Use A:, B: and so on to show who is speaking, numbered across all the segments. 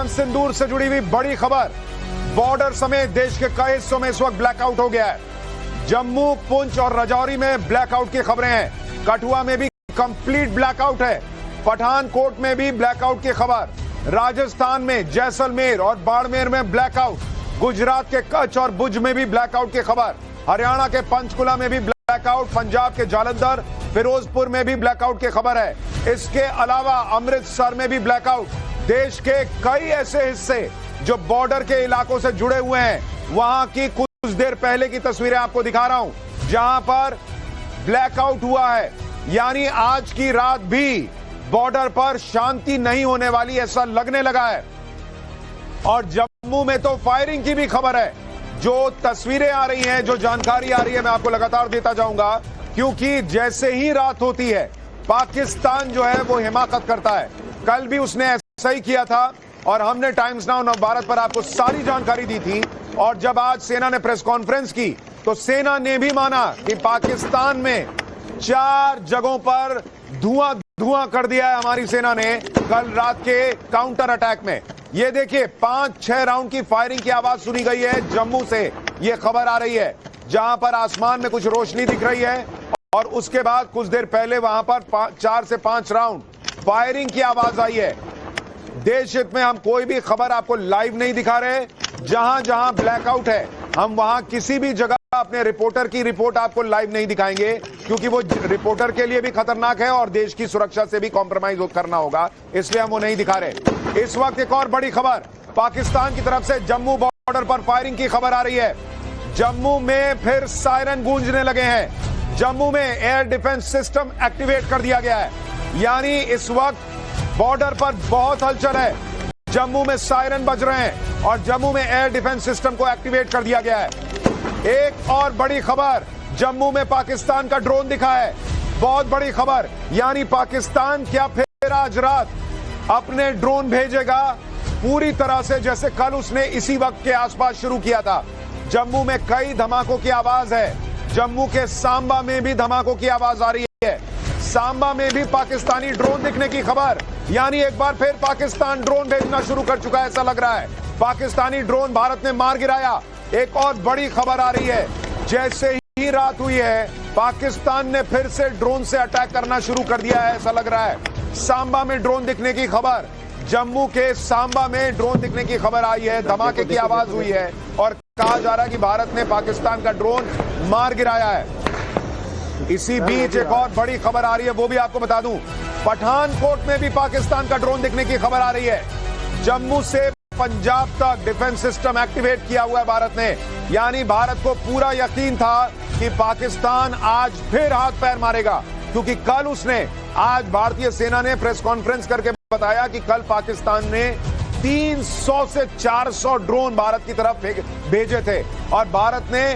A: Operation सिंदूर से जुड़ी हुई बड़ी खबर। बॉर्डर समेत देश के कई हिस्सों में इस वक्त ब्लैकआउट हो गया है। जम्मू, पुंछ और राजौरी में ब्लैकआउट की खबरें हैं। कठुआ में भी कंप्लीट ब्लैकआउट है। पठानकोट में भी ब्लैकआउट की खबर। राजस्थान में जैसलमेर और बाड़मेर में ब्लैकआउट। गुजरात के कच्छ और भुज में भी ब्लैकआउट की खबर। हरियाणा के पंचकुला में भी ब्लैकआउट। पंजाब के जालंधर, फिरोजपुर में भी ब्लैकआउट की खबर है। इसके अलावा अमृतसर में भी ब्लैकआउट। देश के कई ऐसे हिस्से जो बॉर्डर के इलाकों से जुड़े हुए हैं, वहां की कुछ देर पहले की तस्वीरें आपको दिखा रहा हूं, जहां पर ब्लैकआउट हुआ है। यानी आज की रात भी बॉर्डर पर शांति नहीं होने वाली, ऐसा लगने लगा है। और जम्मू में तो फायरिंग की भी खबर है। जो तस्वीरें आ रही हैं, जो जानकारी आ रही है, मैं आपको लगातार देता जाऊंगा, क्योंकि जैसे ही रात होती है पाकिस्तान जो है वो हिमाकत करता है। कल भी उसने ऐसा ही किया था और हमने टाइम्स नाउ नवभारत पर आपको सारी जानकारी दी थी। और जब आज सेना ने प्रेस कॉन्फ्रेंस की तो सेना ने भी माना कि पाकिस्तान में 4 जगहों पर धुआं कर दिया है हमारी सेना ने कल रात के काउंटर अटैक में। ये देखिए 5-6 राउंड की फायरिंग की आवाज सुनी गई है जम्मू से। ये खबर आ रही है जहां पर आसमान में कुछ रोशनी दिख रही है और उसके बाद कुछ देर पहले वहां पर 4 से 5 राउंड फायरिंग की आवाज आई है। देश हित में हम कोई भी खबर आपको लाइव नहीं दिखा रहे। जहां जहां ब्लैकआउट है हम वहां किसी भी जगह अपने रिपोर्टर की रिपोर्ट आपको लाइव नहीं दिखाएंगे, क्योंकि वो रिपोर्टर के लिए भी खतरनाक है और देश की सुरक्षा से भी कॉम्प्रोमाइज करना होगा, इसलिए हम वो नहीं दिखा रहे। इस वक्त एक और बड़ी खबर पाकिस्तान की तरफ से जम्मू बॉर्डर पर फायरिंग की खबर आ रही है। जम्मू में फिर सायरन गूंजने लगे हैं। जम्मू में एयर डिफेंस सिस्टम एक्टिवेट कर दिया गया है। यानी इस वक्त बॉर्डर पर बहुत हलचल है। जम्मू में सायरन बज रहे हैं और जम्मू में एयर डिफेंस सिस्टम को एक्टिवेट कर दिया गया है। एक और बड़ी खबर, जम्मू में पाकिस्तान का ड्रोन दिखा है। बहुत बड़ी खबर, यानी पाकिस्तान क्या फिर आज रात अपने ड्रोन भेजेगा पूरी तरह से, जैसे कल उसने इसी वक्त के आसपास शुरू किया था। जम्मू में कई धमाकों की आवाज है। जम्मू के सांबा में भी धमाकों की आवाज आ रही है। सांबा में भी पाकिस्तानी ड्रोन दिखने की खबर। यानी एक बार फिर पाकिस्तान ड्रोन भेजना शुरू कर चुका है, ऐसा लग रहा है। पाकिस्तानी ड्रोन भारत ने मार गिराया। एक और बड़ी खबर आ रही है, जैसे ही रात हुई है पाकिस्तान ने फिर से ड्रोन से अटैक करना शुरू कर दिया है, ऐसा लग रहा है। सांबा में ड्रोन दिखने की खबर, जम्मू के सांबा में ड्रोन दिखने की खबर आई है। धमाके की आवाज हुई है और कहा जा रहा है कि भारत ने पाकिस्तान का ड्रोन मार गिराया है। इसी बीच एक और बड़ी खबर आ रही है, वो भी आपको बता दूं। पठानकोट में भी पाकिस्तान का ड्रोन दिखने की खबर आ रही है। जम्मू से पंजाब तक डिफेंस सिस्टम एक्टिवेट किया हुआ है भारत ने। यानी भारत को पूरा यकीन था कि पाकिस्तान आज फिर हाथ पैर मारेगा, क्योंकि कल उसने, आज भारतीय सेना ने प्रेस कॉन्फ्रेंस करके बताया कि कल पाकिस्तान ने 300 से 400 ड्रोन भारत की तरफ भेजे थे और भारत ने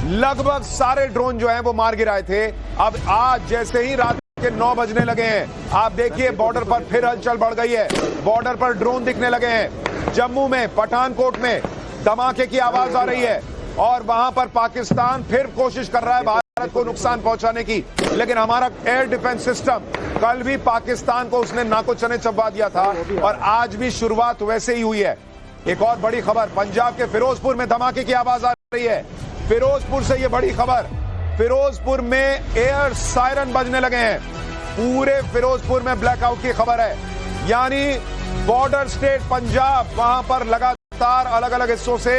A: लगभग सारे ड्रोन जो हैं वो मार गिराए थे। अब आज जैसे ही रात के 9 बजने लगे हैं, आप देखिए बॉर्डर पर फिर हलचल बढ़ गई है। बॉर्डर पर ड्रोन दिखने लगे हैं। जम्मू में, पठानकोट में धमाके की आवाज आ रही है और वहां पर पाकिस्तान फिर कोशिश कर रहा है भारत को नुकसान पहुंचाने की। लेकिन हमारा एयर डिफेंस सिस्टम, कल भी पाकिस्तान को उसने नाको चने चबा दिया था और आज भी शुरुआत वैसे ही हुई है। एक और बड़ी खबर, पंजाब के फिरोजपुर में धमाके की आवाज आ रही है। फिरोजपुर से ये बड़ी खबर, फिरोजपुर में एयर सायरन बजने लगे हैं। पूरे फिरोजपुर में ब्लैकआउट की खबर है। यानी बॉर्डर स्टेट पंजाब, वहां पर लगातार अलग अलग हिस्सों से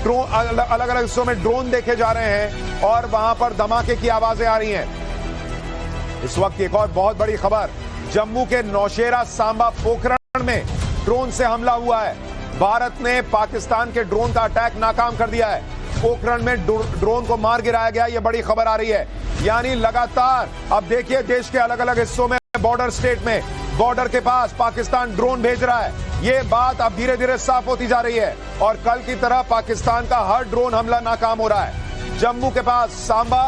A: ड्रोन, अलग अलग हिस्सों में ड्रोन देखे जा रहे हैं और वहां पर धमाके की आवाजें आ रही हैं। इस वक्त एक और बहुत बड़ी खबर, जम्मू के नौशेरा, सांबा, पोखरण में ड्रोन से हमला हुआ है। भारत ने पाकिस्तान के ड्रोन का अटैक नाकाम कर दिया है। पोखरण में ड्रोन को मार गिराया गया, यह बड़ी खबर आ रही है। यानी लगातार अब देखिए देश के अलग अलग हिस्सों में, बॉर्डर स्टेट में, बॉर्डर के पास पाकिस्तान ड्रोन भेज रहा है। ये बात अब धीरे धीरे साफ होती जा रही है और कल की तरह पाकिस्तान का हर ड्रोन हमला नाकाम हो रहा है। जम्मू के पास सांबा,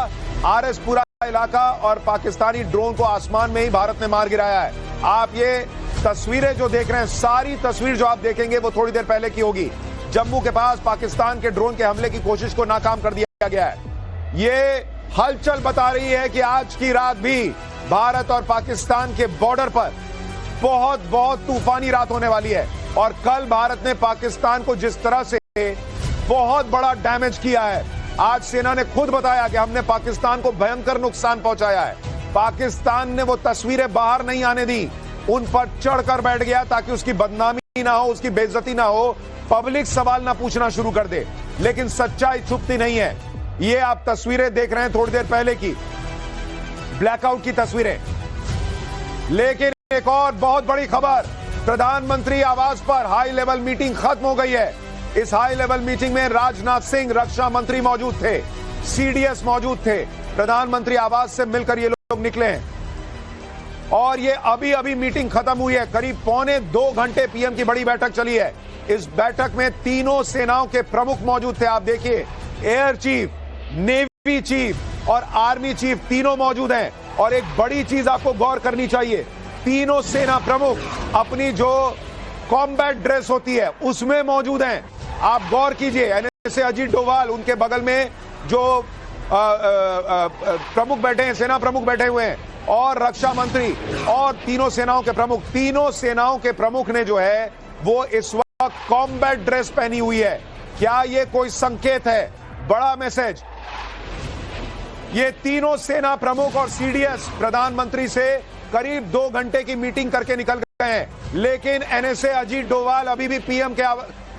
A: आरएस पूरा इलाका और पाकिस्तानी ड्रोन को आसमान में ही भारत ने मार गिराया है। आप ये तस्वीरें जो देख रहे हैं, सारी तस्वीर जो आप देखेंगे वो थोड़ी देर पहले की होगी। जम्मू के पास पाकिस्तान के ड्रोन के हमले की कोशिश को नाकाम कर दिया गया है। ये हलचल बता रही है कि आज की रात भी भारत और पाकिस्तान के बॉर्डर पर बहुत तूफानी रात होने वाली है। और कल भारत ने पाकिस्तान को जिस तरह से बहुत बड़ा डैमेज किया है, आज सेना ने खुद बताया कि हमने पाकिस्तान को भयंकर नुकसान पहुंचाया है। पाकिस्तान ने वो तस्वीरें बाहर नहीं आने दी, उन पर चढ़कर बैठ गया ताकि उसकी बदनामी ना हो, उसकी बेइज्जती ना हो, पब्लिक सवाल ना पूछना शुरू कर दे। लेकिन सच्चाई छुपती नहीं है। ये आप तस्वीरें देख रहे हैं थोड़ी देर पहले की, ब्लैकआउट की तस्वीरें। लेकिन एक और बहुत बड़ी खबर, प्रधानमंत्री आवास पर हाई लेवल मीटिंग खत्म हो गई है। इस हाई लेवल मीटिंग में राजनाथ सिंह रक्षा मंत्री मौजूद थे, सीडीएस मौजूद थे। प्रधानमंत्री आवास से मिलकर ये लोग निकले हैं और ये अभी अभी मीटिंग खत्म हुई है। करीब 1.25 घंटे पीएम की बड़ी बैठक चली है। इस बैठक में तीनों सेनाओं के प्रमुख मौजूद थे। आप देखिए, एयर चीफ, नेवी चीफ और आर्मी चीफ तीनों मौजूद हैं। और एक बड़ी चीज आपको गौर करनी चाहिए, तीनों सेना प्रमुख अपनी जो कॉम्बैट ड्रेस होती है उसमें मौजूद हैं। आप गौर कीजिए, एनएसए अजीत डोभाल, उनके बगल में जो प्रमुख बैठे हैं, सेना प्रमुख बैठे हुए हैं, और रक्षा मंत्री और तीनों सेनाओं के प्रमुख ने जो है वो इस वक्त कॉम्बैट ड्रेस पहनी हुई है। क्या ये कोई संकेत है? बड़ा मैसेज। ये तीनों सेना प्रमुख और सीडीएस प्रधानमंत्री से करीब 2 घंटे की मीटिंग करके निकल गए हैं, लेकिन एनएसए अजीत डोभाल अभी भी पीएम के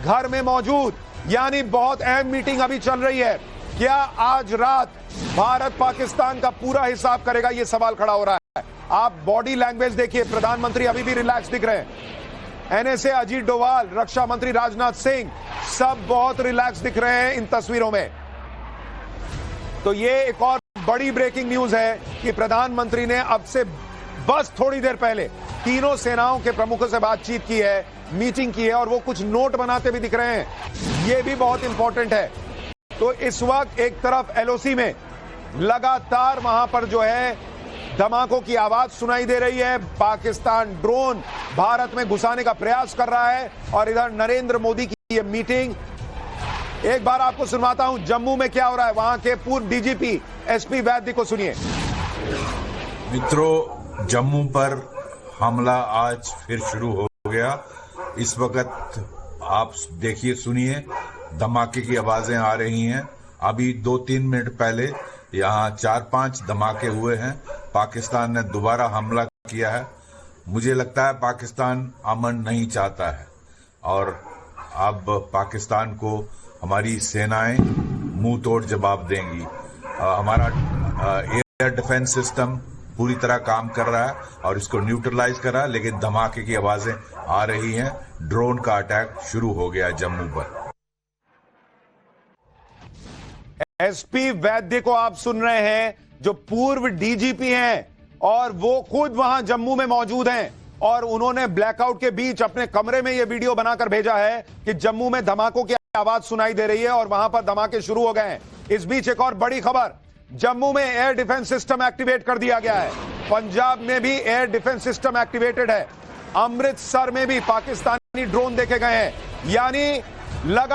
A: घर में मौजूद, यानी बहुत अहम मीटिंग अभी चल रही है। क्या आज रात भारत पाकिस्तान का पूरा हिसाब करेगा? यह सवाल खड़ा हो रहा है। आप बॉडी लैंग्वेज देखिए, प्रधानमंत्री अभी भी रिलैक्स दिख रहे हैं। एनएसए अजीत डोभाल, रक्षा मंत्री राजनाथ सिंह, सब बहुत रिलैक्स दिख रहे हैं इन तस्वीरों में। तो ये एक और बड़ी ब्रेकिंग न्यूज है कि प्रधानमंत्री ने अब से बस थोड़ी देर पहले तीनों सेनाओं के प्रमुखों से बातचीत की है, मीटिंग की है, और वो कुछ नोट बनाते भी दिख रहे हैं। ये भी बहुत इंपॉर्टेंट है। तो इस वक्त एक तरफ एलओसी में लगातार वहां पर जो है धमाकों की आवाज सुनाई दे रही है, पाकिस्तान ड्रोन भारत में घुसाने का प्रयास कर रहा है, और इधर नरेंद्र मोदी की ये मीटिंग। एक बार आपको सुनवाता हूं जम्मू में क्या हो रहा है, वहां के पूर्व डीजीपी एसपी वैद्य को सुनिए।
B: मित्रों, जम्मू पर हमला आज फिर शुरू हो गया। इस वक्त आप देखिए, सुनिए, धमाके की आवाजें आ रही हैं। अभी 2-3 मिनट पहले यहाँ 4-5 धमाके हुए हैं। पाकिस्तान ने दोबारा हमला किया है। मुझे लगता है पाकिस्तान अमन नहीं चाहता है, और अब पाकिस्तान को हमारी सेनाएं मुंह तोड़ जवाब देंगी। हमारा एयर डिफेंस सिस्टम पूरी तरह काम कर रहा है और इसको न्यूट्रलाइज कर रहा है, लेकिन धमाके की आवाजें आ रही हैं। ड्रोन का अटैक शुरू हो गया जम्मू पर।
A: एसपी वैद्य को आप सुन रहे हैं, जो पूर्व डीजीपी हैं, और वो खुद वहां जम्मू में मौजूद हैं, और उन्होंने ब्लैकआउट के बीच अपने कमरे में यह वीडियो बनाकर भेजा है कि जम्मू में धमाकों की आवाज सुनाई दे रही है और वहां पर धमाके शुरू हो गए हैं। इस बीच एक और बड़ी खबर, जम्मू में एयर डिफेंस सिस्टम एक्टिवेट कर दिया गया है। पंजाब में भी एयर डिफेंस सिस्टम एक्टिवेटेड है। अमृतसर में भी पाकिस्तानी ड्रोन देखे गए हैं। यानी लगा